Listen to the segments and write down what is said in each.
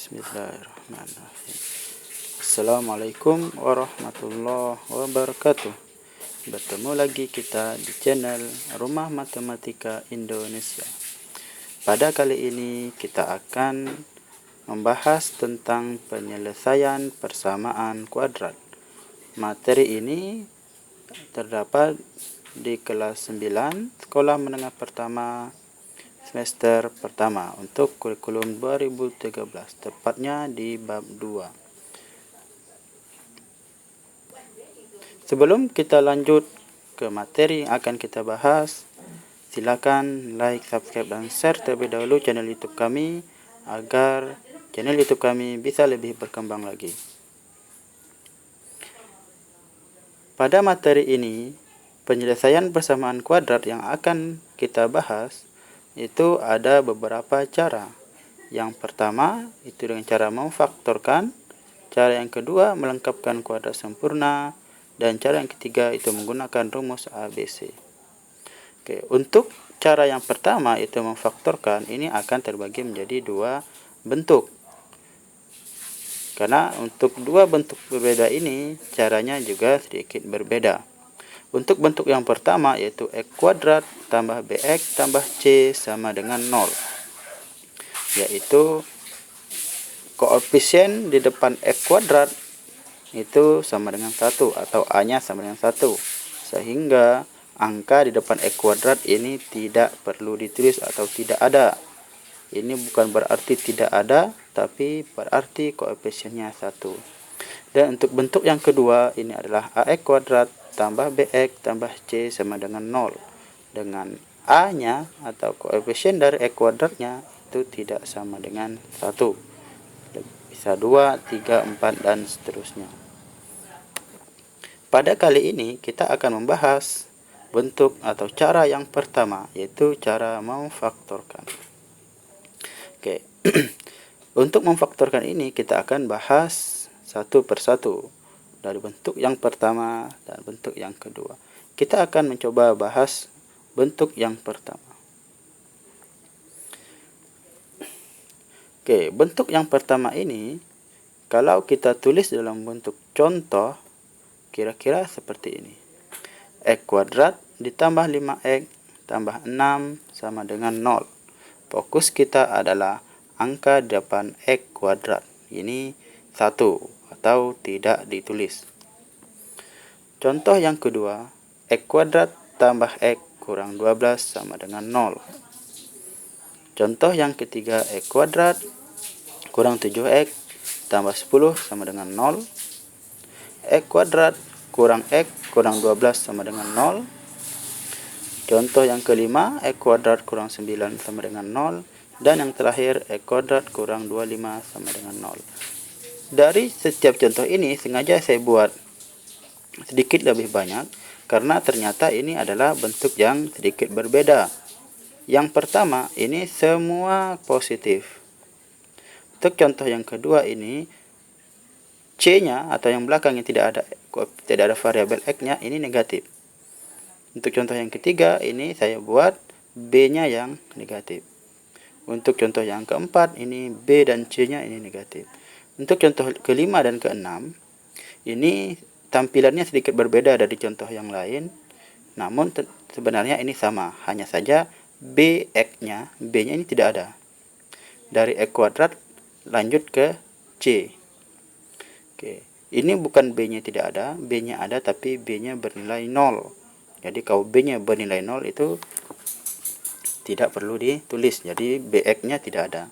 Bismillahirrahmanirrahim. Assalamualaikum warahmatullahi wabarakatuh. Bertemu lagi kita di channel Rumah Matematika Indonesia. Pada kali ini kita akan membahas tentang penyelesaian persamaan kuadrat. Materi ini terdapat di kelas 9 Sekolah Menengah Pertama semester pertama untuk kurikulum 2013, tepatnya di bab 2. Sebelum kita lanjut ke materi yang akan kita bahas, silakan like, subscribe, dan share terlebih dahulu channel YouTube kami agar channel YouTube kami bisa lebih berkembang lagi. Pada materi ini, penyelesaian persamaan kuadrat yang akan kita bahas itu ada beberapa cara. Yang pertama itu dengan cara memfaktorkan, cara yang kedua melengkapkan kuadrat sempurna, dan cara yang ketiga itu menggunakan rumus ABC. Oke, untuk cara yang pertama itu memfaktorkan, ini akan terbagi menjadi dua bentuk. Karena untuk dua bentuk berbeda ini caranya juga sedikit berbeda. Untuk bentuk yang pertama yaitu X kuadrat tambah BX tambah C sama dengan 0. Yaitu koefisien di depan X kuadrat itu sama dengan 1 atau A-nya sama dengan 1. Sehingga angka di depan X kuadrat ini tidak perlu ditulis atau tidak ada. Ini bukan berarti tidak ada, tapi berarti koefisiennya 1. Dan untuk bentuk yang kedua ini adalah AX kuadrat tambah BX tambah C sama dengan 0. Dengan A-nya atau koefisien dari X kuadratnya itu tidak sama dengan 1. Bisa 2, 3, 4, dan seterusnya. Pada kali ini kita akan membahas bentuk atau cara yang pertama, yaitu cara memfaktorkan. Oke. Untuk memfaktorkan ini kita akan bahas satu persatu. Dari bentuk yang pertama dan bentuk yang kedua. Kita akan mencoba bahas bentuk yang pertama. Oke, bentuk yang pertama ini kalau kita tulis dalam bentuk contoh kira-kira seperti ini. X kuadrat ditambah 5X tambah 6 sama dengan 0. Fokus kita adalah angka depan X kuadrat. Ini 1 atau tidak ditulis. Contoh yang kedua, X kuadrat tambah X kurang 12 sama dengan 0. Contoh yang ketiga, X kuadrat kurang 7X tambah 10 sama dengan 0. X kuadrat kurang X kurang 12 sama dengan 0. Contoh yang kelima, X kuadrat kurang 9 sama dengan 0. Dan yang terakhir, X kuadrat kurang 25 sama dengan 0. Dari setiap contoh ini sengaja saya buat sedikit lebih banyak karena ternyata ini adalah bentuk yang sedikit berbeda. Yang pertama ini semua positif. Untuk contoh yang kedua ini C-nya atau yang belakangnya tidak ada variabel X-nya ini negatif. Untuk contoh yang ketiga ini saya buat B-nya yang negatif. Untuk contoh yang keempat ini B dan C-nya ini negatif. Untuk contoh kelima dan keenam, ini tampilannya sedikit berbeda dari contoh yang lain. Namun sebenarnya ini sama, hanya saja BX-nya, B-nya ini tidak ada. Dari X kuadrat lanjut ke C. Oke, ini bukan B-nya tidak ada, B-nya ada tapi B-nya bernilai 0. Jadi kalau B-nya bernilai 0 itu tidak perlu ditulis, jadi BX-nya tidak ada.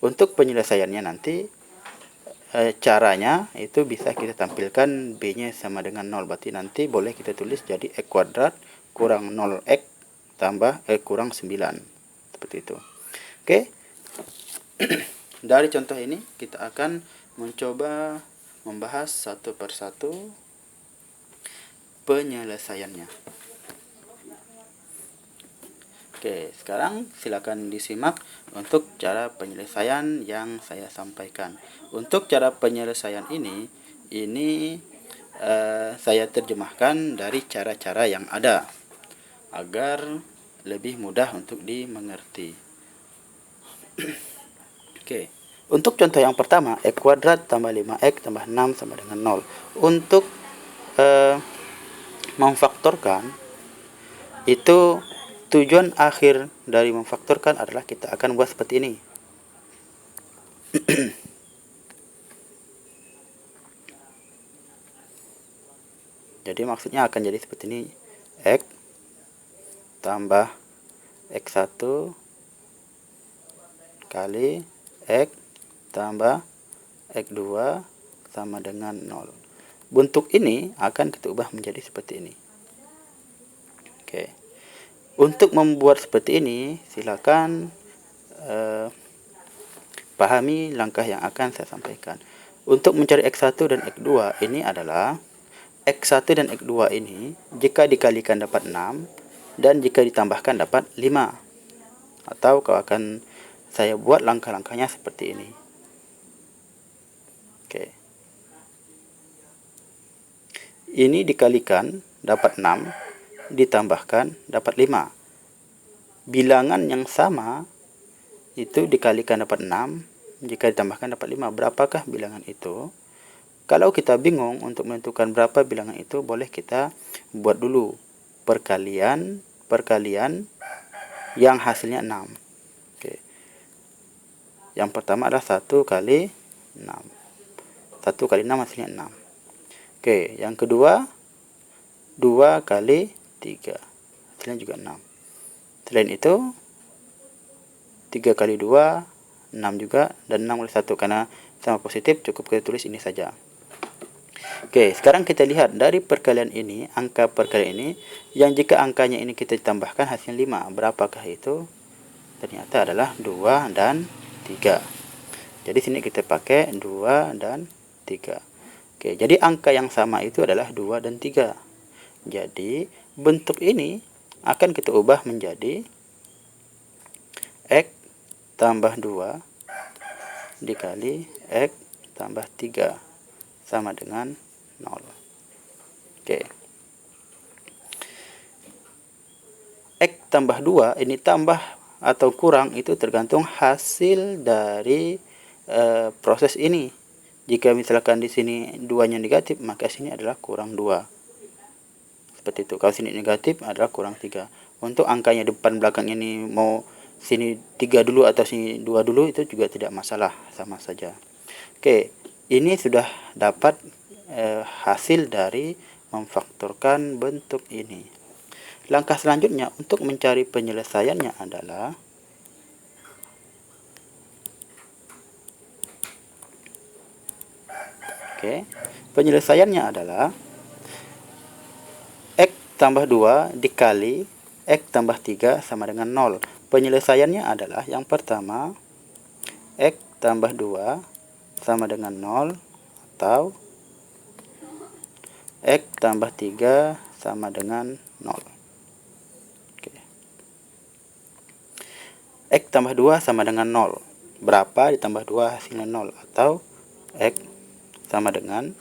Untuk penyelesaiannya nanti caranya itu bisa kita tampilkan B-nya sama dengan 0. Berarti nanti boleh kita tulis jadi X kuadrat kurang 0X tambah X kurang 9. Seperti itu. Oke. Dari contoh ini kita akan mencoba membahas satu persatu penyelesaiannya. Oke, sekarang silakan disimak untuk cara penyelesaian yang saya sampaikan. Untuk cara penyelesaian ini saya terjemahkan dari cara-cara yang ada agar lebih mudah untuk dimengerti. Oke, Untuk contoh yang pertama, X kuadrat tambah 5X tambah 6 sama dengan 0. Untuk memfaktorkan, itu tujuan akhir dari memfaktorkan adalah kita akan buat seperti ini. Jadi maksudnya akan jadi seperti ini. X tambah X1 kali X tambah X2 sama dengan 0. Bentuk ini akan kita ubah menjadi seperti ini. Oke. Untuk membuat seperti ini, silakan pahami langkah yang akan saya sampaikan. Untuk mencari X1 dan X2 ini adalah X1 dan X2 ini jika dikalikan dapat 6 dan jika ditambahkan dapat 5. Atau kalau akan saya buat langkah-langkahnya seperti ini. Oke. Ini dikalikan dapat 6, ditambahkan dapat 5. Bilangan yang sama itu dikalikan dapat 6, jika ditambahkan dapat 5. Berapakah bilangan itu? Kalau kita bingung untuk menentukan berapa bilangan itu, boleh kita buat dulu perkalian yang hasilnya 6. Oke. Yang pertama adalah 1 kali 6. 1 kali 6 hasilnya 6. Oke, yang kedua 2 kali 3. Hasilnya juga 6. Selain itu 3 kali 2 6 juga, dan 6 kali 1 karena sama positif cukup kita tulis ini saja. Oke, sekarang kita lihat dari perkalian ini, angka perkalian ini, yang jika angkanya ini kita tambahkan hasilnya 5. Berapakah itu? Ternyata adalah 2 dan 3. Jadi sini kita pakai 2 dan 3. Oke, jadi angka yang sama itu adalah 2 dan 3. Jadi bentuk ini akan kita ubah menjadi X tambah 2 dikali X tambah 3 sama dengan 0. Oke. X tambah 2 ini tambah atau kurang itu tergantung hasil dari proses ini. Jika misalkan di sini 2-nya negatif, maka sini adalah kurang 2. Seperti itu. Kalau sini negatif adalah kurang 3. Untuk angkanya depan belakang ini mau sini 3 dulu atau sini 2 dulu itu juga tidak masalah, sama saja. Oke, ini sudah dapat hasil dari memfaktorkan bentuk ini. Langkah selanjutnya untuk mencari penyelesaiannya adalah penyelesaiannya adalah X tambah 2 dikali X tambah 3 sama dengan 0. Penyelesaiannya adalah yang pertama X tambah 2 sama dengan 0 atau X tambah 3 sama dengan 0. Oke. X tambah 2 sama dengan 0. Berapa ditambah 2 hasilnya 0? Atau X sama dengan,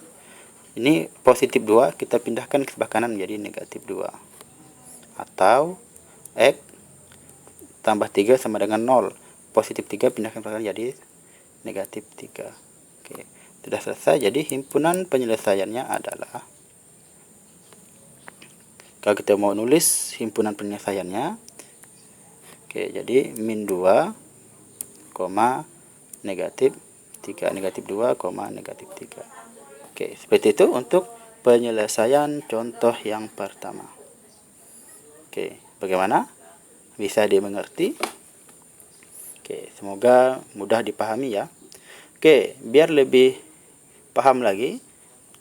ini positif 2, kita pindahkan ke sebelah kanan menjadi negatif 2. Atau X tambah 3 sama dengan 0. Positif 3 pindahkan ke sebelah kanan jadi negatif 3. Oke. Sudah selesai. Jadi himpunan penyelesaiannya adalah, kalau kita mau nulis himpunan penyelesaiannya, oke, jadi min 2, negatif 3, negatif 2, negatif 3. Oke, seperti itu untuk penyelesaian contoh yang pertama. Oke, bagaimana? Bisa dimengerti? Oke, semoga mudah dipahami ya. Oke, biar lebih paham lagi,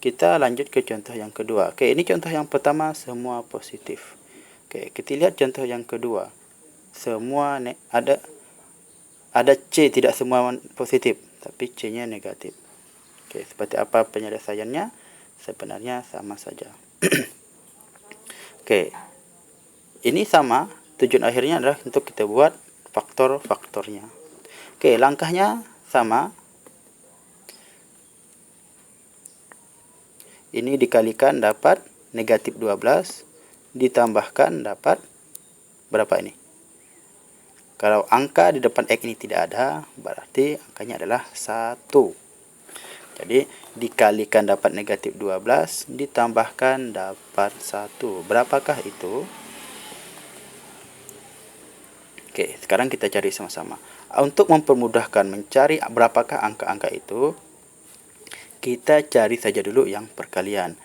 kita lanjut ke contoh yang kedua. Oke, ini contoh yang pertama semua positif. Oke, kita lihat contoh yang kedua. Semua ada C, tidak semua positif, tapi C-nya negatif. Oke, seperti apa penyelesaiannya? Sebenarnya sama saja. Oke, ini sama. Tujuan akhirnya adalah untuk kita buat faktor-faktornya. Oke, langkahnya sama. Ini dikalikan dapat negatif 12, ditambahkan dapat berapa ini? Kalau angka di depan X ini tidak ada, berarti angkanya adalah 1. Jadi dikalikan dapat negatif 12, ditambahkan dapat 1. Berapakah itu? Oke, sekarang kita cari sama-sama. Untuk mempermudahkan mencari berapakah angka-angka itu, kita cari saja dulu yang perkalian.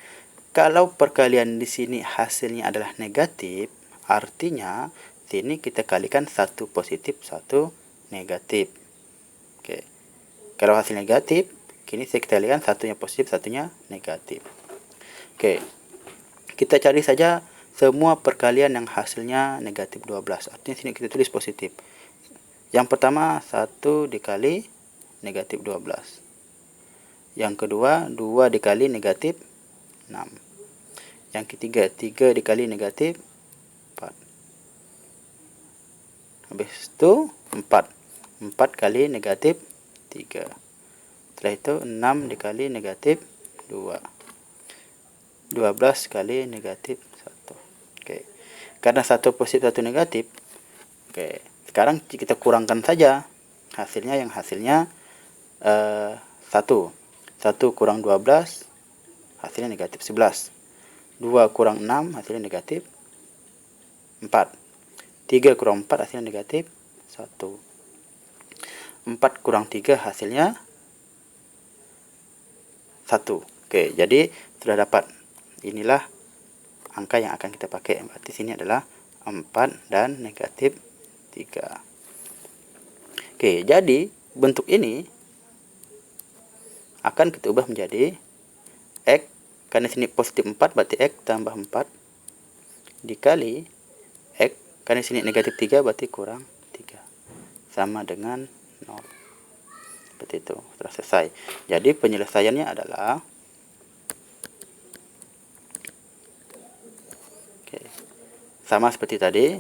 Kalau perkalian di sini hasilnya adalah negatif, artinya sini kita kalikan satu positif, satu negatif. Oke. Kalau hasil negatif, kini kita kalikan satunya positif, satunya negatif. Oke. Kita cari saja semua perkalian yang hasilnya negatif 12. Artinya sini kita tulis positif. Yang pertama 1 dikali negatif 12. Yang kedua 2 dikali negatif 6. Yang ketiga 3 dikali negatif 4. Habis itu 4. 4 kali negatif 3. Setelah itu 6 dikali negatif 2. 12 kali negatif 1. Oke. Karena satu positif satu negatif. Oke. Sekarang kita kurangkan saja hasilnya, yang hasilnya 1. 1 kurang 12 hasilnya negatif 11. 2 kurang 6 hasilnya negatif 4. 3 kurang 4 hasilnya negatif 1. 4 kurang 3 hasilnya 1. Oke, jadi sudah dapat. Inilah angka yang akan kita pakai. Berarti sini adalah 4 dan negatif 3. Oke, jadi bentuk ini akan kita ubah menjadi X, karena sini positif 4 berarti X tambah 4 dikali X, karena sini negatif 3 berarti kurang 3 sama dengan 0. Seperti itu, sudah selesai. Jadi penyelesaiannya adalah sama seperti tadi,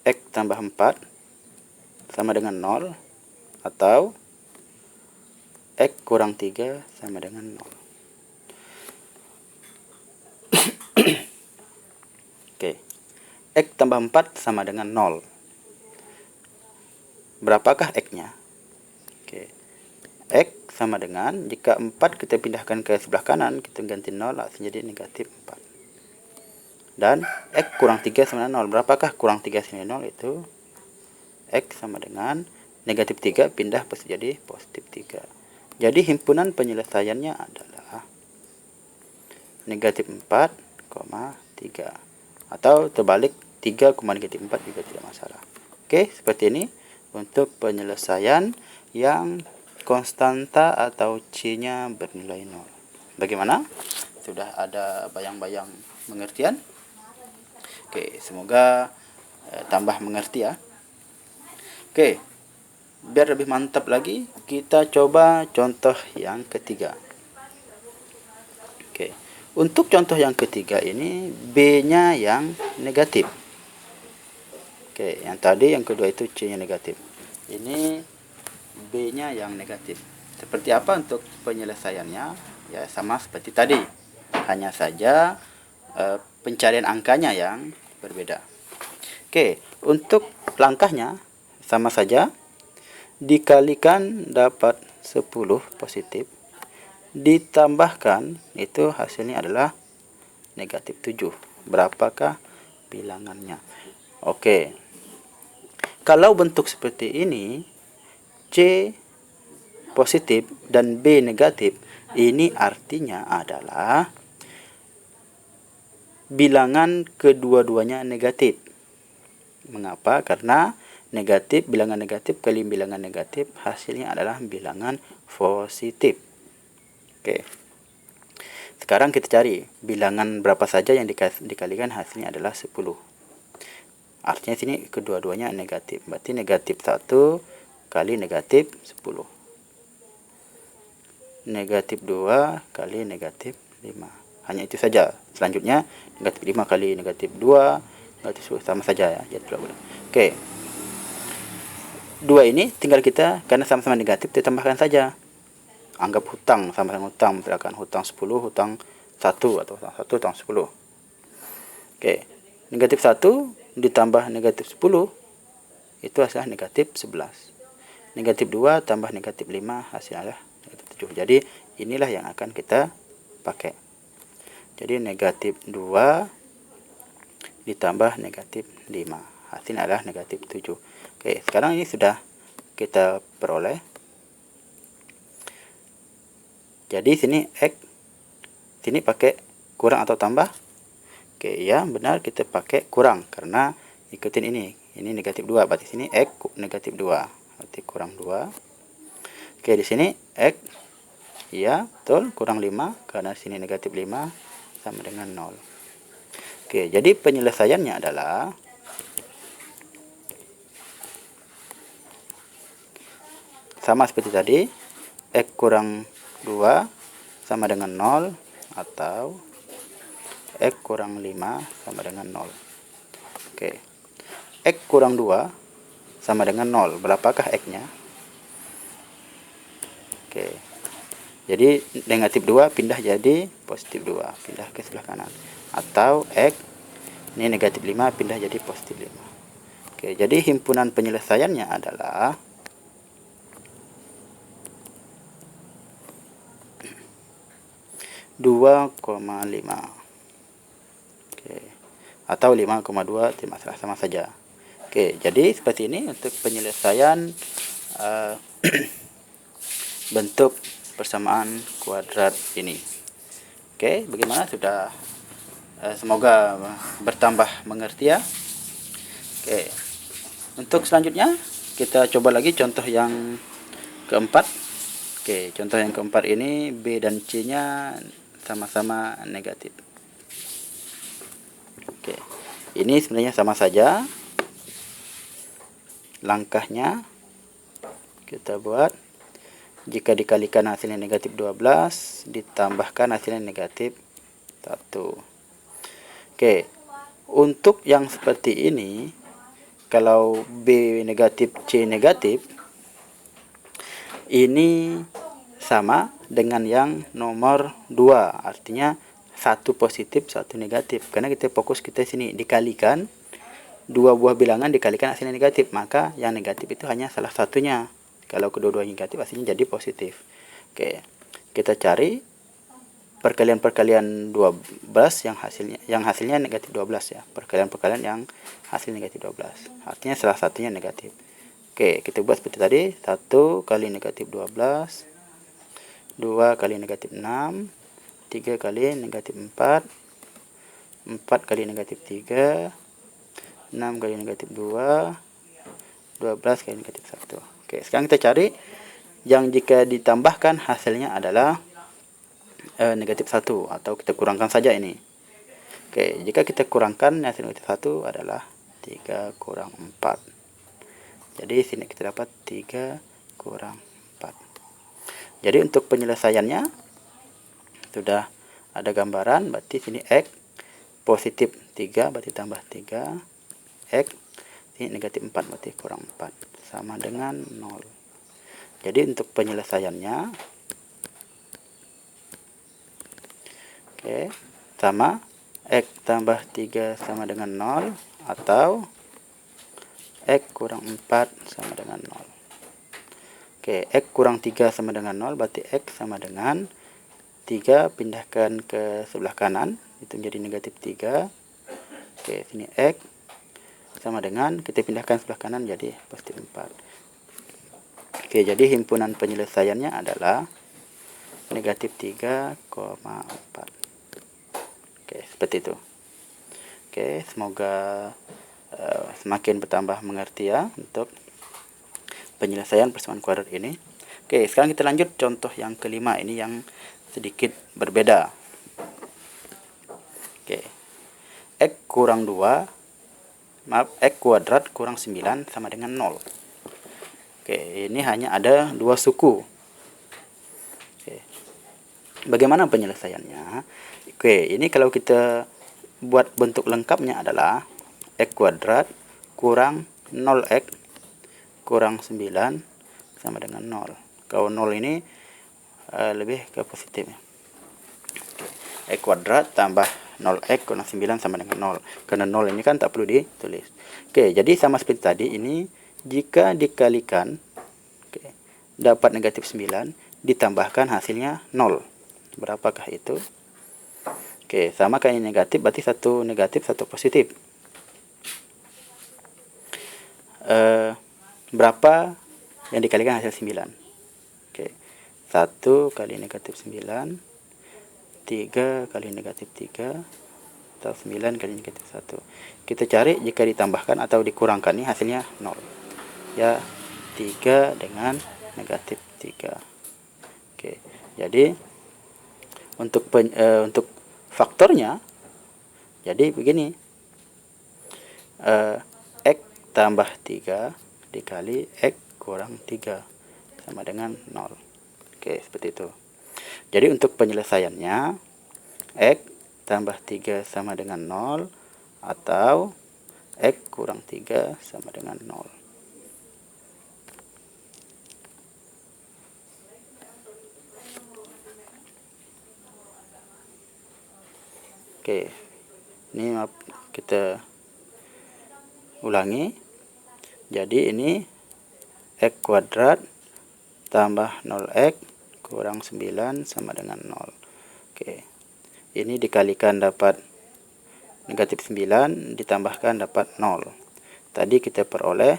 X tambah 4 sama dengan 0, atau X kurang 3 sama dengan 0. Oke. X tambah 4 sama dengan 0. Berapakah X-nya? Oke. X sama dengan, jika 4 kita pindahkan ke sebelah kanan, kita ganti 0, hasilnya jadi negatif 4. Dan X kurang 3 sama dengan 0. Berapakah kurang 3 sama dengan 0? Itu X sama dengan negatif 3 pindah jadi positif 3. Jadi himpunan penyelesaiannya adalah negatif 4, 3. Atau terbalik 3, negatif 4 juga tidak masalah. Oke, seperti ini untuk penyelesaian yang konstanta atau C-nya bernilai 0. Bagaimana? Sudah ada bayang-bayang pengertian? Oke, semoga tambah mengerti ya. Oke, biar lebih mantap lagi, kita coba contoh yang ketiga. Oke, untuk contoh yang ketiga ini B-nya yang negatif. Oke, yang tadi yang kedua itu C-nya negatif. Ini B-nya yang negatif. Seperti apa untuk penyelesaiannya? Ya sama seperti tadi. Hanya saja pencarian angkanya yang berbeda. Oke, untuk langkahnya sama saja. Dikalikan dapat 10 positif. Ditambahkan itu hasilnya adalah negatif 7. Berapakah bilangannya? Oke. Kalau bentuk seperti ini, C positif dan B negatif, ini artinya adalah bilangan kedua-duanya negatif. Mengapa? Karena negatif, bilangan negatif kali bilangan negatif, hasilnya adalah bilangan positif. Oke. Sekarang kita cari bilangan berapa saja yang dikalikan hasilnya adalah 10. Artinya sini kedua-duanya negatif. Berarti negatif 1 kali negatif 10. Negatif 2 kali negatif 5. Hanya itu saja. Selanjutnya negatif 5 kali negatif 2, negatif 10, sama saja ya. Jadi oke. 2 ini tinggal kita, karena sama-sama negatif, kita tambahkan saja. Anggap hutang, sama dengan hutang, misalkan hutang 10, hutang 1, atau hutang 1, hutang 10. Oke, negatif 1 ditambah negatif 10, itu hasilnya negatif 11. Negatif 2 tambah negatif 5 hasilnya negatif 7. Jadi inilah yang akan kita pakai. Jadi negatif 2 ditambah negatif 5. Hasilnya adalah negatif 7. Oke, sekarang ini sudah kita peroleh. Jadi sini X, sini pakai kurang atau tambah? Oke, ya benar, kita pakai kurang karena ikutin ini. Ini negatif 2, berarti sini X negatif 2. Berarti kurang 2. Oke, di sini X, ya betul, kurang 5 karena sini negatif 5 sama dengan 0. Oke, jadi penyelesaiannya adalah sama seperti tadi, X kurang 2 sama dengan 0 atau X kurang 5 sama dengan 0. Oke, X kurang 2 sama dengan 0. Berapakah X-nya? Oke, jadi negatif 2 pindah jadi positif 2, pindah ke sebelah kanan. Atau X, ini negatif 5 pindah jadi positif 5. Oke, jadi himpunan penyelesaiannya adalah 2,5. Oke, atau 5,2, tidak masalah, sama saja. Oke, jadi seperti ini untuk penyelesaian bentuk persamaan kuadrat ini. Oke, bagaimana? Sudah semoga bertambah mengerti ya. Oke, untuk selanjutnya kita coba lagi contoh yang keempat. Oke, contoh yang keempat ini B dan C nya sama-sama negatif. Oke, ini sebenarnya sama saja langkahnya. Kita buat, jika dikalikan hasilnya negatif 12, ditambahkan hasilnya negatif 1. Oke, untuk yang seperti ini, kalau B negatif, C negatif, ini sama dengan yang nomor 2, artinya satu positif, satu negatif. Karena kita fokus kita sini dikalikan, dua buah bilangan dikalikan hasilnya negatif, maka yang negatif itu hanya salah satunya. Kalau kedua-duanya negatif, hasilnya jadi positif. Oke, kita cari perkalian 12 yang hasilnya negatif 12 ya. Perkalian yang hasil negatif 12. Artinya salah satunya negatif. Oke, kita buat seperti tadi. 1 kali negatif 12, 2 kali negatif 6, 3 kali negatif 4, 4 kali negatif 3, 6 kali negatif 2, 12 kali negatif 1. Oke, sekarang kita cari yang jika ditambahkan hasilnya adalah negatif 1, atau kita kurangkan saja ini. Oke, jika kita kurangkan hasil negatif 1 adalah 3 kurang 4. Jadi sini kita dapat 3 kurang 4. Jadi untuk penyelesaiannya sudah ada gambaran, berarti sini X positif 3 berarti tambah 3, X ini negatif 4 berarti kurang 4 sama dengan 0. Jadi untuk penyelesaiannya sama X tambah 3 sama dengan 0 atau X kurang 4 sama dengan 0. Oke, X kurang 3 sama dengan 0 berarti X sama dengan 3 pindahkan ke sebelah kanan, itu menjadi negatif 3. Oke, sini X sama dengan, kita pindahkan sebelah kanan jadi positif 4. Oke, jadi himpunan penyelesaiannya adalah negatif 3,4. Oke, seperti itu. Oke, semoga semakin bertambah mengerti ya untuk penyelesaian persamaan kuadrat ini. Oke, sekarang kita lanjut contoh yang kelima, ini yang sedikit berbeda. Oke, X kurang 2, X kuadrat kurang 9 sama dengan 0. Oke, ini hanya ada dua suku. Oke, bagaimana penyelesaiannya? Oke, ini kalau kita buat bentuk lengkapnya adalah X kuadrat kurang 0x kurang 9 sama dengan 0. Kalau 0 ini lebih ke positif. Oke. X kuadrat tambah 0x kurang 9 sama dengan 0. Karena 0 ini kan tak perlu ditulis. Oke, jadi sama seperti tadi, ini jika dikalikan, oke, dapat negatif 9, ditambahkan hasilnya 0. Berapakah itu? Oke, sama kayak ini negatif, berarti satu negatif, satu positif. Berapa yang dikalikan hasil 9? Oke, 1 kali negatif 9, 3 kali negatif 3, atau 9 kali negatif 1. Kita cari jika ditambahkan atau dikurangkan, ini hasilnya 0. Ya, 3 dengan negatif 3. Oke, jadi untuk faktornya, jadi begini, X tambah 3 dikali X kurang 3 sama dengan 0. Oke, seperti itu. Jadi untuk penyelesaiannya, X tambah 3 sama dengan 0, atau X kurang 3 sama dengan 0. Oke, ini kita ulangi. Jadi ini X kuadrat tambah 0x kurang 9 sama dengan 0. Oke, ini dikalikan dapat negatif 9, ditambahkan dapat 0. Tadi kita peroleh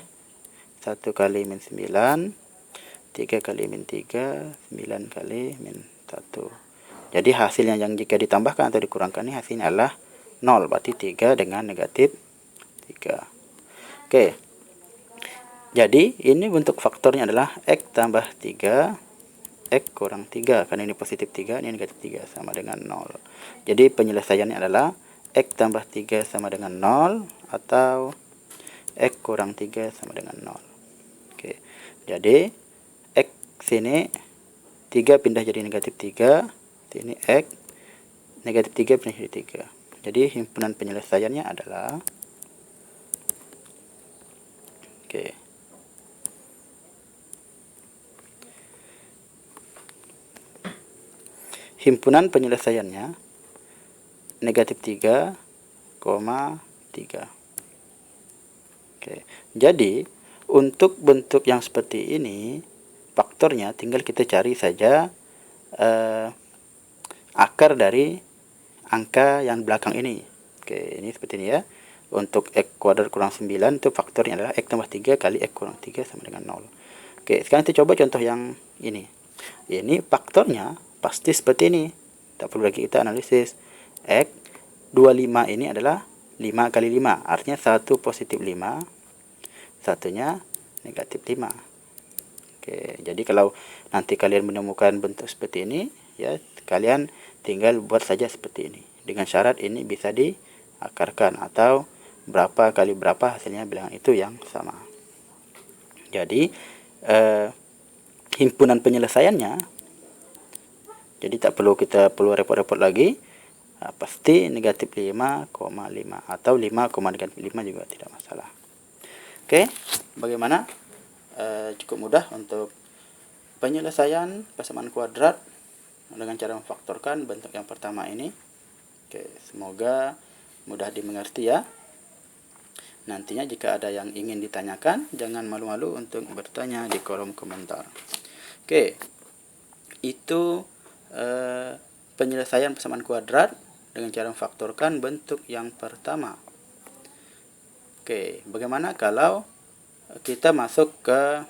1 kali min 9, 3 kali min 3, 9 kali min 1. Jadi hasilnya yang jika ditambahkan atau dikurangkan ini hasilnya adalah 0. Berarti 3 dengan negatif 3. Oke, jadi ini bentuk faktornya adalah X tambah 3, X kurang 3. Karena ini positif 3, ini negatif 3 sama dengan 0. Jadi penyelesaiannya adalah X tambah 3 sama dengan 0, atau X kurang 3 sama dengan 0. Oke, jadi X sini 3 pindah jadi negatif 3, ini X negatif 3 pindah jadi 3. Jadi himpunan penyelesaiannya adalah, oke, himpunan penyelesaiannya negatif 3, 3. Oke, jadi untuk bentuk yang seperti ini, faktornya tinggal kita cari saja akar dari angka yang belakang ini. Oke, ini seperti ini ya. Untuk X kuadrat kurang 9 itu faktornya adalah X tambah 3 kali X kurang 3 sama dengan 0. Oke, sekarang kita coba contoh yang ini. Ini faktornya pasti seperti ini. Tak perlu lagi kita analisis. X 25 ini adalah 5 kali 5. Artinya 1 positif 5, satunya negatif 5. Oke, jadi kalau nanti kalian menemukan bentuk seperti ini, ya kalian tinggal buat saja seperti ini. Dengan syarat ini bisa diakarkan, atau berapa kali berapa hasilnya bilangan itu yang sama. Jadi himpunan penyelesaiannya, jadi tak perlu kita repot-repot lagi. Pasti negatif 5,5 atau 5, negatif 5 juga tidak masalah. Oke, bagaimana? Cukup mudah untuk penyelesaian persamaan kuadrat dengan cara memfaktorkan bentuk yang pertama ini. Oke, semoga mudah dimengerti ya. Nantinya jika ada yang ingin ditanyakan, jangan malu-malu untuk bertanya di kolom komentar. Oke, itu penyelesaian persamaan kuadrat dengan cara memfaktorkan bentuk yang pertama. Oke, bagaimana kalau kita masuk ke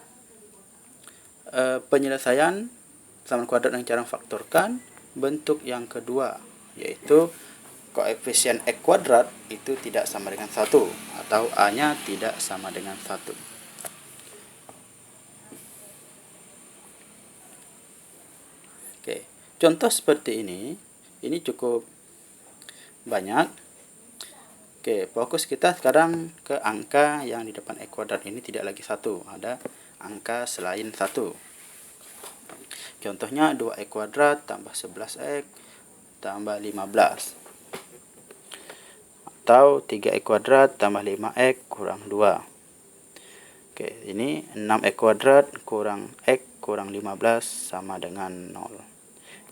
penyelesaian persamaan kuadrat dengan cara memfaktorkan bentuk yang kedua, yaitu koefisien X kuadrat itu tidak sama dengan 1, atau A-nya tidak sama dengan 1. Oke, contoh seperti ini cukup banyak. Oke, fokus kita sekarang ke angka yang di depan X kuadrat ini tidak lagi 1, ada angka selain 1. Contohnya 2x kuadrat tambah 11x tambah 15. Atau 3x kuadrat tambah 5x kurang 2. Oke, ini 6x kuadrat kurang x kurang 15 sama dengan 0.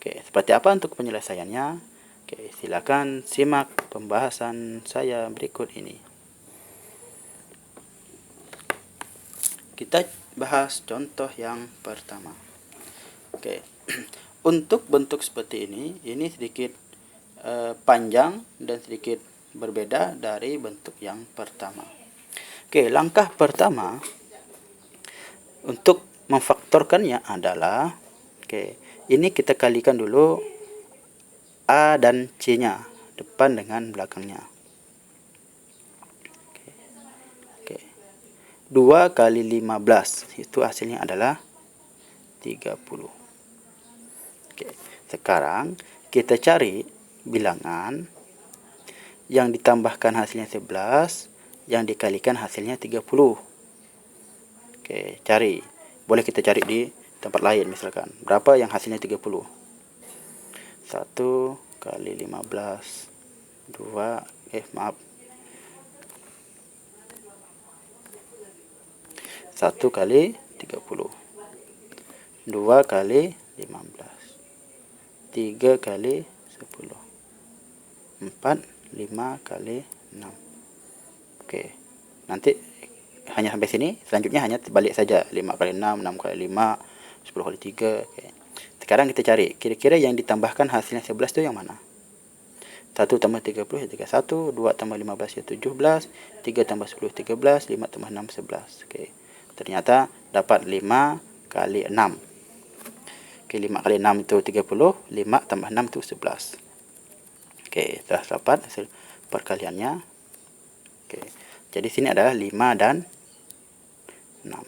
Oke, seperti apa untuk penyelesaiannya? Oke, silakan simak pembahasan saya berikut ini. Kita bahas contoh yang pertama. Oke. Untuk bentuk seperti ini sedikit panjang dan sedikit berbeda dari bentuk yang pertama. Oke, langkah pertama untuk memfaktorkannya adalah, ini kita kalikan dulu A dan C-nya, depan dengan belakangnya. Oke. 2 kali 15, itu hasilnya adalah 30. Oke. Sekarang kita cari bilangan yang ditambahkan hasilnya 11, yang dikalikan hasilnya 30. Oke, cari. Boleh kita cari di tempat lain misalkan. Berapa yang hasilnya 30? 1 kali 15. 1 kali 30. 2 kali 15. 3 kali 10. 4, 5 kali 6. Oke. Nanti hanya sampai sini, selanjutnya hanya balik saja. 5 kali 6, 6 kali 5, 10 kali 3. Oke. Sekarang kita cari, kira-kira yang ditambahkan hasilnya 11 itu yang mana? 1 tambah 30 ya 31, 2 tambah 15 ya 17, 3 tambah 10 13, 5 tambah 6 11. Oke. Ternyata dapat 5 kali 6. Oke, 5 kali 6 itu 30, 5 tambah 6 itu 11. Oke, telah dapat hasil perkaliannya. Oke. Jadi sini adalah 5 dan 6.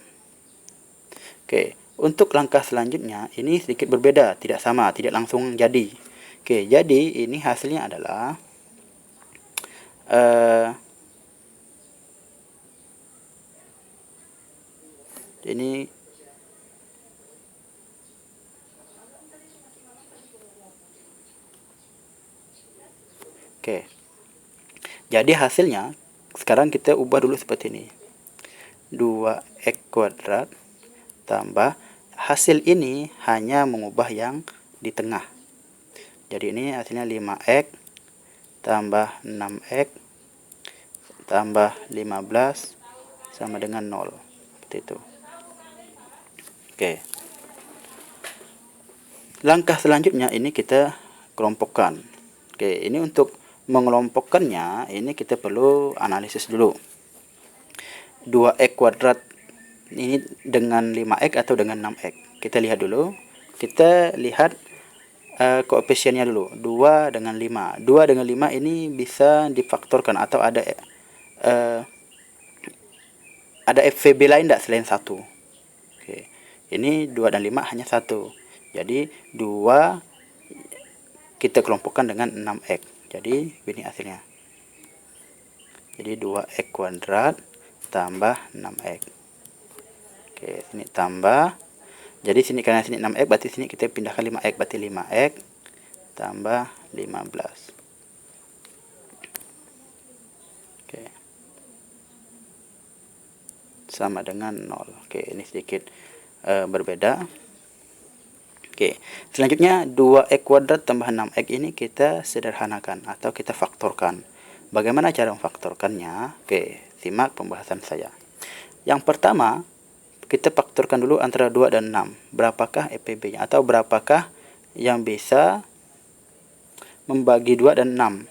Oke, untuk langkah selanjutnya ini sedikit berbeda, tidak sama, tidak langsung jadi. Oke, jadi ini hasilnya adalah ini oke. Jadi hasilnya sekarang kita ubah dulu seperti ini. 2x kuadrat tambah hasil ini hanya mengubah yang di tengah. Jadi ini hasilnya 5x tambah 6x tambah 15 sama dengan 0. Seperti itu. Oke. Langkah selanjutnya ini kita kelompokkan. Oke, ini untuk mengelompokkannya ini kita perlu analisis dulu. 2x kuadrat ini dengan 5x atau dengan 6x. Kita lihat dulu. Kita lihat koefisiennya dulu. 2 dengan 5. 2 dengan 5 ini bisa difaktorkan atau ada FVB lain tidak selain 1. Oke. Ini 2 dan 5 hanya 1. Jadi 2 kita kelompokkan dengan 6x. Jadi ini hasilnya. Jadi 2x kuadrat tambah 6x. Oke, sini tambah. Jadi sini karena sini 6x berarti sini kita pindahkan 5x, berarti 5x tambah 15. Oke. Sama dengan 0. Oke, ini sedikit berbeda. Oke, selanjutnya 2x kuadrat tambah 6x ini kita sederhanakan atau kita faktorkan. Bagaimana cara memfaktorkannya? Oke, simak pembahasan saya. Yang pertama, kita faktorkan dulu antara 2 dan 6. Berapakah FPB-nya atau berapakah yang bisa membagi 2 dan 6?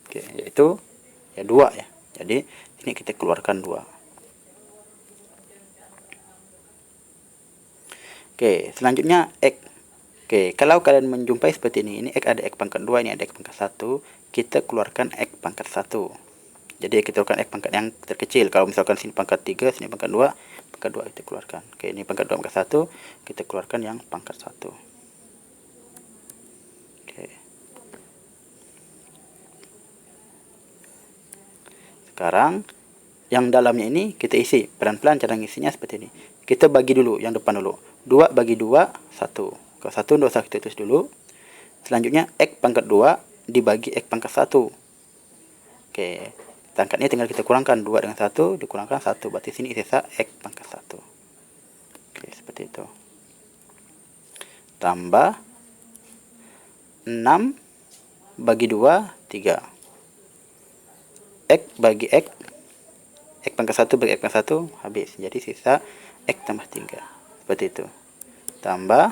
Oke, yaitu ya 2 ya. Jadi, ini kita keluarkan 2. Oke, selanjutnya X. Oke, kalau kalian menjumpai seperti ini X ada X pangkat 2, ini ada X pangkat 1, kita keluarkan X pangkat 1. Jadi kita keluarkan X pangkat yang terkecil. Kalau misalkan sini pangkat 3, sini pangkat 2, pangkat 2 kita keluarkan. Oke, ini pangkat 2, pangkat 1, kita keluarkan yang pangkat 1. Oke. Sekarang yang dalamnya ini kita isi. Pelan-pelan cara ngisinya seperti ini. Kita bagi dulu yang depan dulu. 2 bagi 2, 1. Kalau 1 tidak usah kita tulis dulu. Selanjutnya X pangkat 2 dibagi X pangkat 1. Oke, pangkatnya tinggal kita kurangkan. 2 dengan 1 dikurangkan 1. Berarti sini sisa X pangkat 1. Oke, seperti itu. Tambah 6 bagi 2, 3. X bagi X pangkat 1 bagi X pangkat 1, habis. Jadi sisa X tambah 3. Seperti itu. Tambah.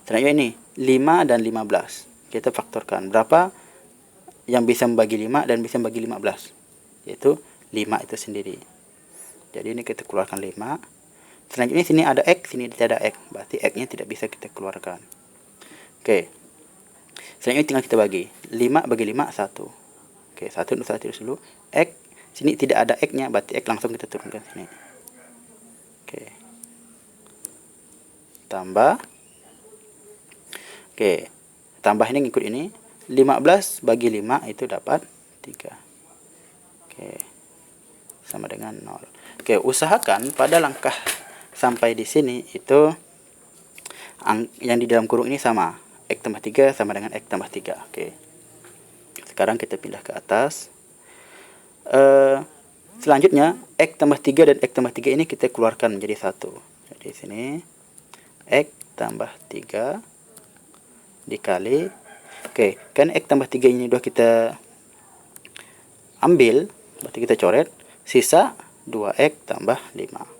Selanjutnya ini, 5 dan 15. Kita faktorkan. Berapa yang bisa membagi 5 dan bisa membagi 15? Yaitu 5 itu sendiri. Jadi ini kita keluarkan 5. Selanjutnya sini ada X, sini tidak ada X. Berarti X-nya tidak bisa kita keluarkan. Oke. Selanjutnya tinggal kita bagi. 5 bagi 5, 1. Oke, 1 untuk 1 dulu. X, sini tidak ada X-nya, berarti X langsung kita turunkan sini. Oke. Tambah. Oke. Tambah ini ngikut ini. 15 bagi 5 itu dapat 3. Oke. Sama dengan 0. Oke, usahakan pada langkah sampai di sini itu yang di dalam kurung ini sama. X tambah 3 sama dengan X tambah 3. Oke. Sekarang kita pindah ke atas. Selanjutnya X tambah 3 dan X tambah 3 ini kita keluarkan menjadi 1. Jadi sini X tambah 3 dikali. Oke, kan X tambah 3 ini sudah kita ambil, berarti kita coret. Sisa 2X tambah 5.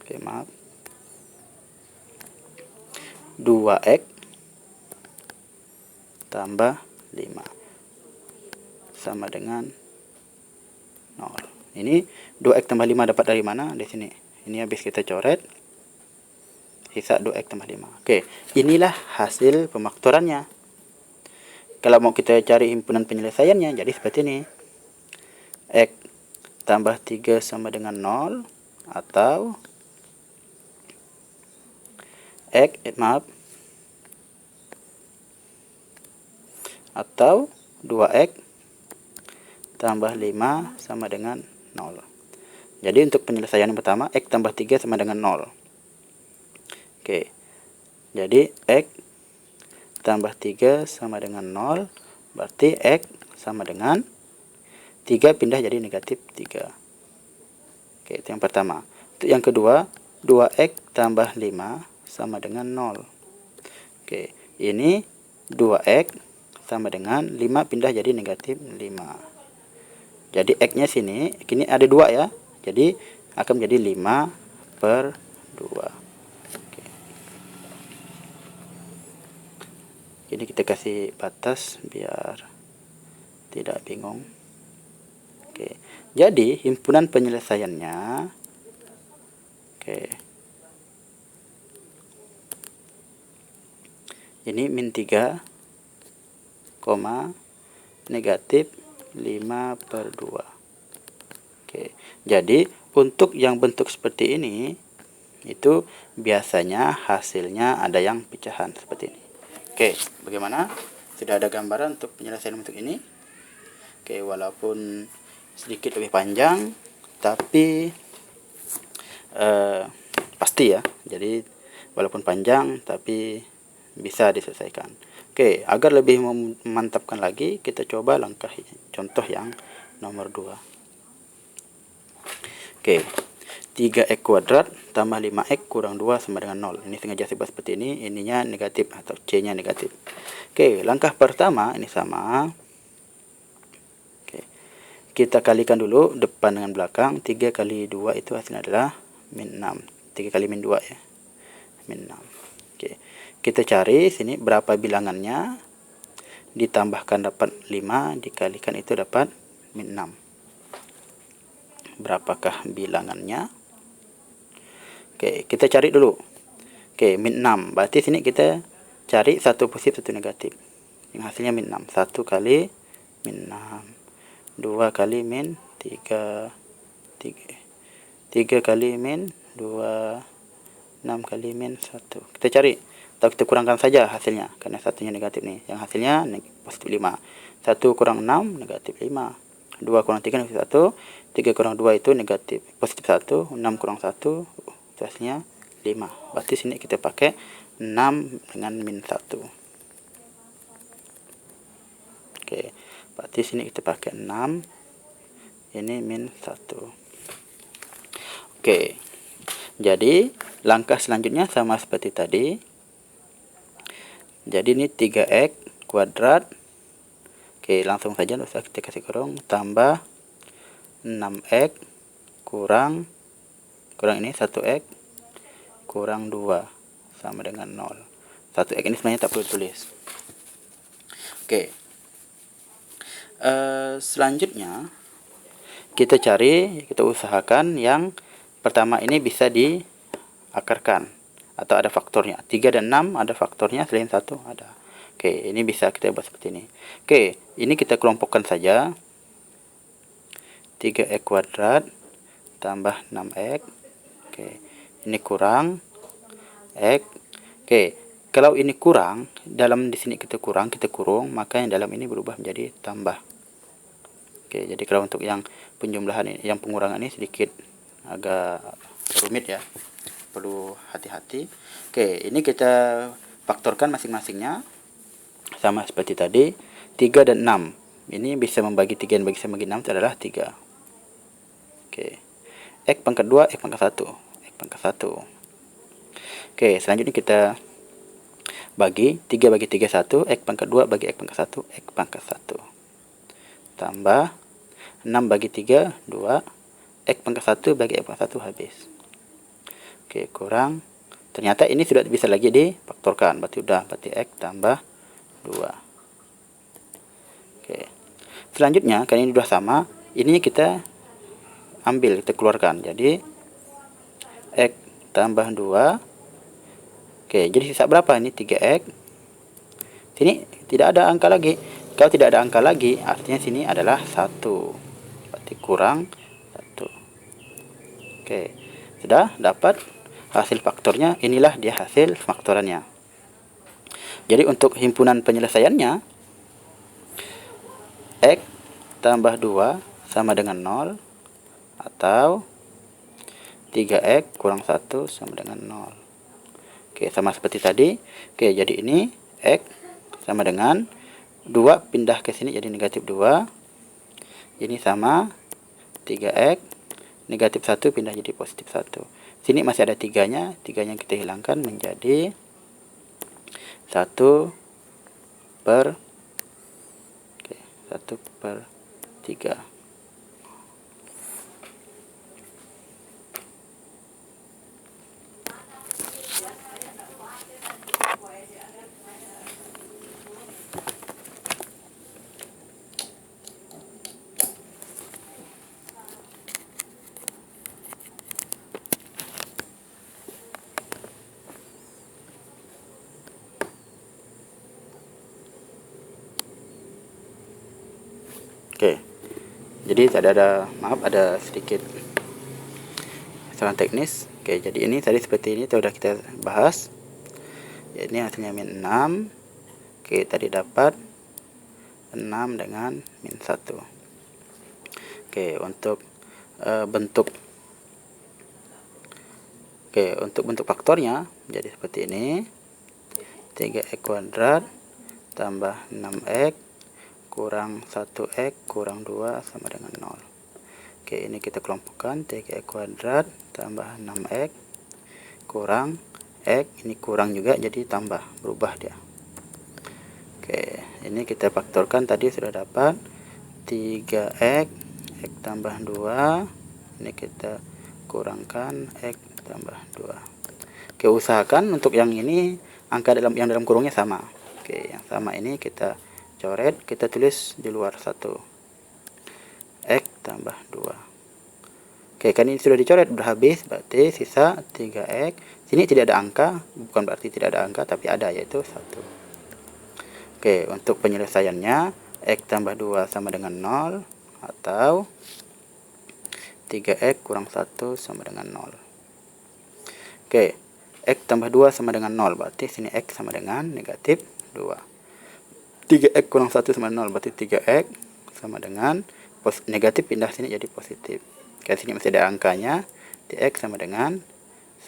Oke, maaf. 2X tambah 5 sama dengan 0. Ini 2X tambah 5 dapat dari mana? Di sini. Ini habis kita coret. Sisa 2X tambah 5. Oke, inilah hasil pemaktorannya. Kalau mau kita cari himpunan penyelesaiannya, jadi seperti ini. X tambah 3 sama dengan 0. Atau atau 2X tambah 5 sama dengan 0. Jadi untuk penyelesaian yang pertama, X tambah 3 sama dengan 0. Oke. Jadi X tambah 3 sama dengan 0. Berarti X sama dengan 3 pindah jadi negatif 3. Oke, itu yang pertama. Untuk yang kedua, 2X tambah 5 sama dengan 0. Oke, ini 2X sama dengan 5 pindah jadi negatif 5. Jadi X-nya sini, kini ada 2 ya. Jadi akan menjadi 5/2. Oke. Ini kita kasih batas biar tidak bingung. Oke. Jadi himpunan penyelesaiannya, oke. Ini min 3, negatif 5/2. Oke. Jadi untuk yang bentuk seperti ini itu biasanya hasilnya ada yang pecahan seperti ini. Oke, bagaimana? Sudah ada gambaran untuk penyelesaian bentuk ini. Oke, walaupun sedikit lebih panjang, tapi pasti ya. Jadi walaupun panjang, tapi bisa diselesaikan. Oke, agar lebih memantapkan lagi, kita coba langkah contoh yang nomor 2. Oke, 3x kuadrat tambah 5x kurang 2 sama dengan 0. Ini sengaja saya buat seperti ini, ininya negatif atau C-nya negatif. Oke, langkah pertama ini sama. Oke, kita kalikan dulu depan dengan belakang. 3 kali 2 itu hasilnya adalah min 6. 3 kali min 2 ya, min 6. Oke, kita cari sini berapa bilangannya. Ditambahkan dapat 5, dikalikan itu dapat min 6. Berapakah bilangannya? Oke, kita cari dulu. Oke, min 6. Berarti sini kita cari satu positif, satu negatif. Yang hasilnya min 6. 1 kali min 6. 2 kali min 3. 3 kali min 2. 6 kali min 1. Kita cari. Atau kita kurangkan saja hasilnya. Karena satunya negatif nih. Yang hasilnya positif 5. 1 kurang 6, negatif 5. 2 kurang 3, negatif 1. 3 kurang 2 itu negatif positif 1. 6 kurang 1. Hasilnya 5. Berarti sini kita pakai 6 dengan min 1. Oke, berarti sini kita pakai 6. Ini min 1. Oke. Jadi langkah selanjutnya sama seperti tadi. Jadi ini 3x kuadrat. Oke, langsung saja usah kita kasih kurung, tambah 6x kurang ini 1x kurang 2 sama dengan 0. 1x ini sebenarnya tak perlu tulis. Oke. Selanjutnya kita usahakan yang pertama ini bisa diakarkan atau ada faktornya. 3 dan 6 ada faktornya, selain 1 ada. Oke, ini bisa kita buat seperti ini. Oke, ini kita kelompokkan saja. 3x kuadrat tambah 6x. Oke, ini kurang x. Oke, kalau ini kurang, dalam di sini kita kurung, maka yang dalam ini berubah menjadi tambah. Oke, jadi kalau untuk yang penjumlahan ini, yang pengurangan ini sedikit agak rumit ya. Perlu hati-hati. Oke, ini kita faktorkan masing-masingnya sama seperti tadi. 3 dan 6. Ini bisa membagi 3 dan bisa membagi 6 itu adalah 3. Oke. X pangkat 2, X pangkat 1. X pangkat 1. Oke, selanjutnya kita bagi 3 bagi 3 1, X pangkat 2 bagi X pangkat 1, X pangkat 1. Tambah 6 bagi 3 2, X pangkat 1 bagi X pangkat 1 habis. Oke, kurang. Ternyata ini sudah bisa lagi difaktorkan. Berarti X tambah 2. Oke. Selanjutnya karena ini sudah sama, ini kita ambil, kita keluarkan. Jadi X tambah 2. Oke, jadi sisa berapa ini? 3x. Sini tidak ada angka lagi. Kalau tidak ada angka lagi, artinya sini adalah 1. Berarti kurang 1. Oke, sudah dapat hasil faktornya. Inilah dia hasil faktorannya. Jadi untuk himpunan penyelesaiannya, x tambah 2 sama dengan 0 atau 3x kurang 1 sama dengan 0. Oke, sama seperti tadi. Oke, jadi ini x sama dengan 2 pindah ke sini jadi negatif 2. Ini sama 3x negatif 1 pindah jadi positif 1. Sini masih ada 3-nya. 3-nya kita hilangkan menjadi 1 per 3. Oke, jadi maaf ada sedikit kesalahan teknis. Oke, jadi ini tadi seperti ini sudah kita bahas. Ya, ini hasilnya min 6. Oke, tadi dapat 6 dengan min 1. Oke, untuk bentuk faktornya jadi seperti ini. 3x kuadrat tambah 6x kurang 1x kurang 2 sama dengan 0. Oke, ini kita kelompokkan. 3x kuadrat tambah 6x kurang x, ini kurang juga jadi tambah, berubah dia. Oke, ini kita faktorkan, tadi sudah dapat 3x x tambah 2. Ini kita kurangkan x tambah 2. Oke, usahakan untuk yang ini angka yang dalam kurungnya sama. Oke, yang sama ini kita coret, kita tulis di luar 1. X tambah 2. Oke, kan ini sudah dicoret, sudah habis, berarti sisa 3x. Sini tidak ada angka, bukan berarti tidak ada angka, tapi ada, yaitu 1. Oke, untuk penyelesaiannya, x tambah 2 sama dengan 0, atau 3x kurang 1 sama dengan 0. Oke, x tambah 2 sama dengan 0, berarti sini x sama dengan negatif 2. 3x kurang 1 sama 0, berarti 3x sama dengan negatif pindah sini jadi positif. Oke, sini masih ada angkanya. X sama dengan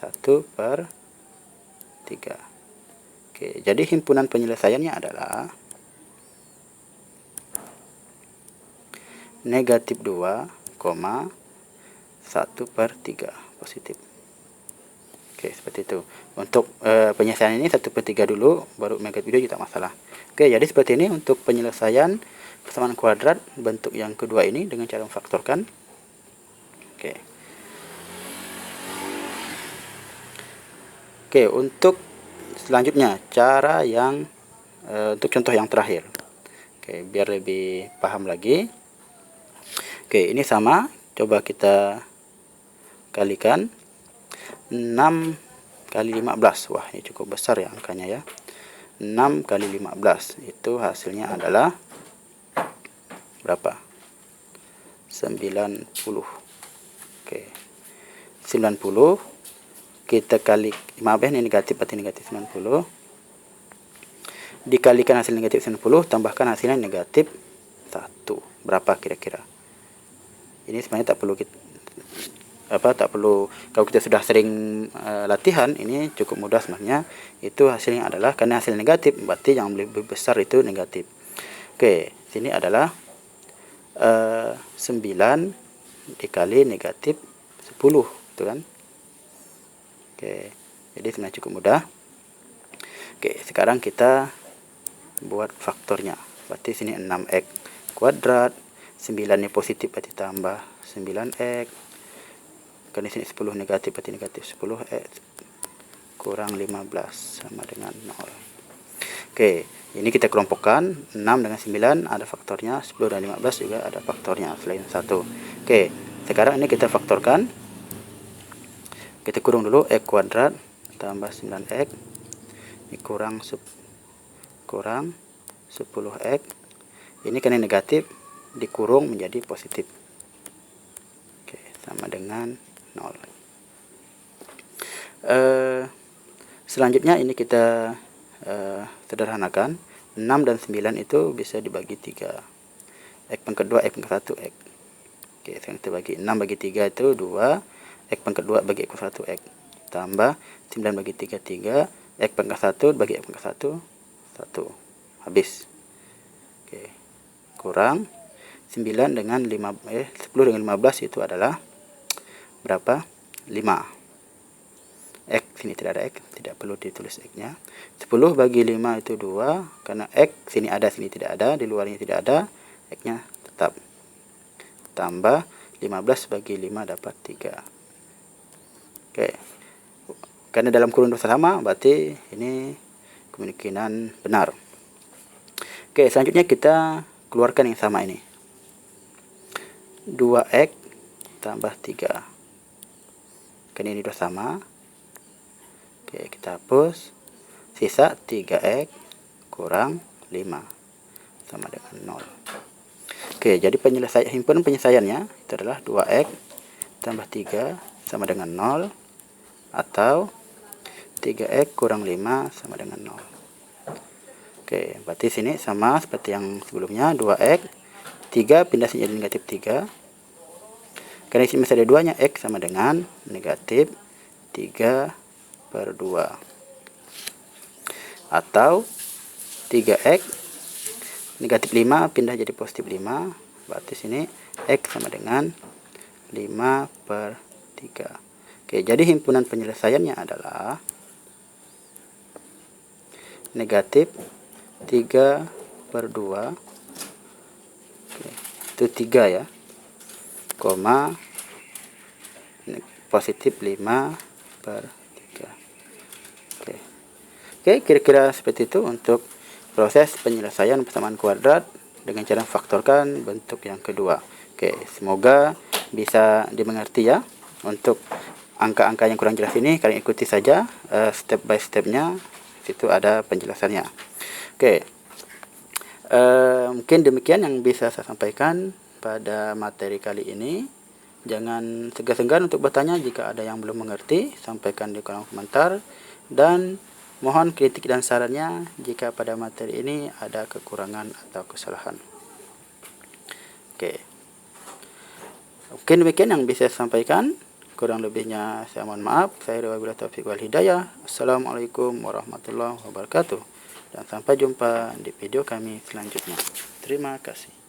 1 per 3. Oke, jadi himpunan penyelesaiannya adalah negatif 2, 1 per 3 positif. Oke, seperti itu. Untuk penyelesaian ini 1/3 dulu, baru menggunakan video tidak masalah. Oke, jadi seperti ini untuk penyelesaian persamaan kuadrat bentuk yang kedua ini dengan cara memfaktorkan. Oke. Oke, untuk selanjutnya cara yang untuk contoh yang terakhir. Oke, biar lebih paham lagi. Oke, ini sama, coba kita kalikan 6 kali 15. Wah, ini cukup besar ya angkanya ya. 6 kali 15 itu hasilnya adalah berapa? 90. Oke. 90 kita kali, maaf ya, ini negatif, berarti negatif 90. Dikalikan hasil negatif 90, tambahkan hasilnya negatif 1. Berapa kira-kira? Ini sebenarnya tak perlu kalau kita sudah sering latihan, ini cukup mudah sebenarnya. Itu hasilnya adalah, karena hasil negatif berarti yang lebih besar itu negatif. Oke, sini adalah 9 dikali negatif 10, gitu kan? Oke, jadi sebenarnya cukup mudah. Oke, sekarang kita buat faktornya. Berarti sini 6x kuadrat, 9 ini positif berarti tambah 9x. Karena sini 10 negatif berarti negatif 10x kurang 15 sama dengan 0. Oke, ini kita kelompokkan. 6 dengan 9 ada faktornya, 10 dan 15 juga ada faktornya selain 1. Oke, sekarang ini kita faktorkan. Kita kurung dulu, x kuadrat tambah 9x ini kurang 10x. Ini karena negatif dikurung menjadi positif. Oke, sama dengan 0. Selanjutnya ini kita sederhanakan. 6 dan 9 itu bisa dibagi 3. X pangkat 2, X pangkat 1, X. Oke, sekarang kita bagi 6 bagi 3 itu 2. X pangkat 2 bagi X pangkat 1, X. Tambah 9 bagi 3, 3. X pangkat 1 bagi X pangkat 1, 1. Habis. Oke. Kurang 9 dengan 10 dengan 15 itu adalah berapa? 5. X, sini tidak ada X, tidak perlu ditulis X-nya. 10 bagi 5 itu 2, karena X sini ada, sini tidak ada, di luarnya tidak ada, X-nya tetap. Tambah 15 bagi 5 dapat 3. Oke. Karena dalam kurun dua sama, berarti ini kemungkinan benar. Oke, selanjutnya kita keluarkan yang sama ini. 2x tambah 3. Karena ini dua sama. Oke, kita hapus. Sisa 3x kurang 5 sama dengan 0. Oke, jadi himpunan penyelesaiannya itu adalah 2x tambah 3 sama dengan 0 atau 3x kurang 5 sama dengan 0. Oke, berarti sini sama seperti yang sebelumnya, 2x 3 pindah sini jadi negatif 3. Karena sini masih ada 2 nya, x sama dengan negatif 3/2. Atau 3x negatif 5 pindah jadi positif 5. Berarti sini x sama dengan 5/3. Oke, jadi himpunan penyelesaiannya adalah negatif 3/2. Oke, itu 3 ya, koma positif 5/3. Oke, kira-kira seperti itu untuk proses penyelesaian persamaan kuadrat dengan cara faktorkan bentuk yang kedua. Oke, semoga bisa dimengerti ya. Untuk angka-angka yang kurang jelas ini kalian ikuti saja step by stepnya, situ ada penjelasannya. Oke, mungkin demikian yang bisa saya sampaikan pada materi kali ini. Jangan segan-segan untuk bertanya jika ada yang belum mengerti, sampaikan di kolom komentar, dan mohon kritik dan sarannya jika pada materi ini ada kekurangan atau kesalahan. Oke, mungkin demikian yang bisa saya sampaikan. Kurang lebihnya saya mohon maaf. Saya wabillahi taufiq wal hidayah. Assalamualaikum warahmatullahi wabarakatuh. Dan sampai jumpa di video kami selanjutnya. Terima kasih.